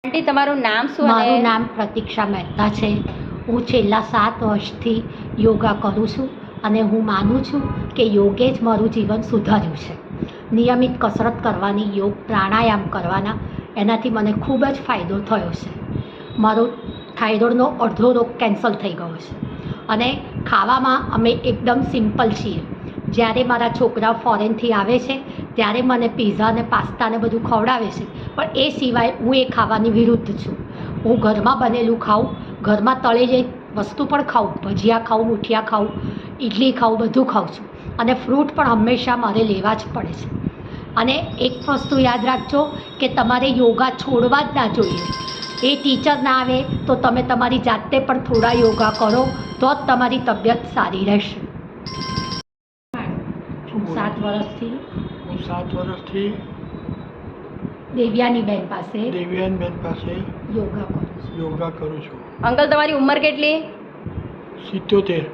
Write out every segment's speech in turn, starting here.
આંટી તમારું નામ શું? મારું નામ પ્રતીક્ષા મહેતા છે. હું છેલ્લા 7 વર્ષથી યોગા કરું છું અને હું માનું છું કે યોગે જ મારું જીવન સુધાર્યું છે. નિયમિત કસરત કરવાની, યોગ પ્રાણાયામ કરવાના, એનાથી મને ખૂબ જ ફાયદો થયો છે. મારો થાઇરોઇડનો અડધો રોગ કેન્સલ થઈ ગયો છે. અને ખાવામાં અમે એકદમ સિમ્પલ છીએ. જ્યારે મારા છોકરા ફોરેનથી આવે છે ત્યારે મને પીઝા ને પાસ્તા ને બધું ખવડાવે છે, પણ એ સિવાય હું એ ખાવાની વિરુદ્ધ છું. હું ઘરમાં બનેલું ખાઉં, ઘરમાં તળેલી વસ્તુ પણ ખાઉં, ભજીયા ખાઉં, મુઠિયા ખાઉં, ઇડલી ખાઉં, બધું ખાઉં છું. અને ફ્રૂટ પણ હંમેશા મારે લેવા જ પડે છે. અને એક વસ્તુ યાદ રાખજો કે તમારે યોગા છોડવા જ ના જોઈએ. એ ટીચર ના આવે તો તમે તમારી જાતે પણ થોડા યોગા કરો તો જ તમારી તબિયત સારી રહેશે. હું 7 વર્ષથી દેવ્યાનીબેન પાસે યોગા કરું છું. અંકલ તમારી ઉંમર કેટલી? 77.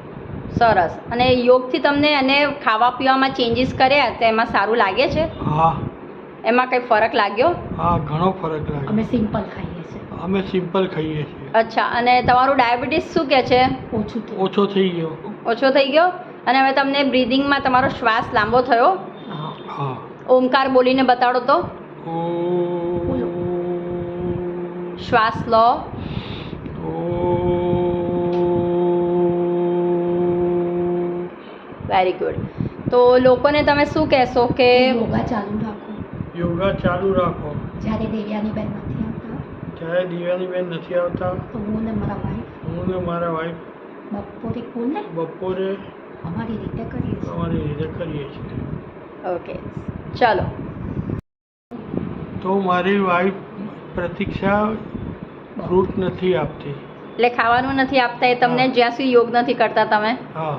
સરસ. અને યોગથી તમને અને ખાવા પીવામાં ચેન્જીસ કર્યા તો એમાં સારું લાગે છે? હા. એમાં કંઈ ફરક લાગ્યો? હા, ઘણો ફરક લાગ્યો. અમે સિમ્પલ ખાઈએ છીએ. અમે સિમ્પલ ખાઈએ છીએ. અચ્છા. અને તમારું ડાયાબિટીસ શું કહે છે? ઓછો થઈ ગયો. ઓછો થઈ ગયો. અને હવે તમને બ્રીધિંગમાં તમારો શ્વાસ લાંબો થયો? હા. ઓમકાર બોલીને બતાડો તો. શ્વાસ લો. Very good. તો લોકોને તમે શું કહેશો કે યોગા ચાલુ રાખો. જ્યારે દેવ્યાનીબેન નથી આવતા તો હું ને મારા વાઈફ બપોરે અમારી રીતે કરીએ છીએ. ઓકે, ચલો. તો મારી વાઈફ પ્રતીક્ષા ફ્રૂટ નથી આપતી. એટલે ખાવાનું નથી આપતા એ તમને જ્યાં સુધી યોગ નથી કરતા તમે? હા.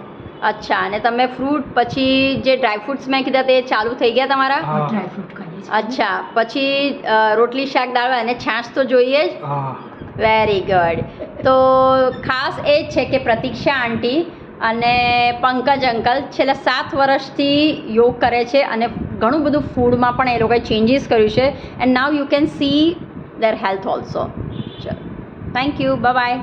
અચ્છા. અને તમે ફ્રૂટ પછી જે ડ્રાયફ્રૂટ્સ મેં કીધા તે ચાલુ થઈ ગયા તમારા? ડ્રાયફ્રૂટ ખાઈએ છીએ. અચ્છા. પછી રોટલી શાક દાળ અને છાશ તો જોઈએ જ. હા. Very good. તો ખાસ એ જ છે કે પ્રતીક્ષા આંટી અને પંકજ અંકલ છેલ્લા 7 વર્ષથી યોગ કરે છે અને ઘણું બધું ફૂડમાં પણ એ લોકોએ ચેન્જીસ કર્યું છે. And now you can see there health also. ચલો, થેન્ક યુ. બાય.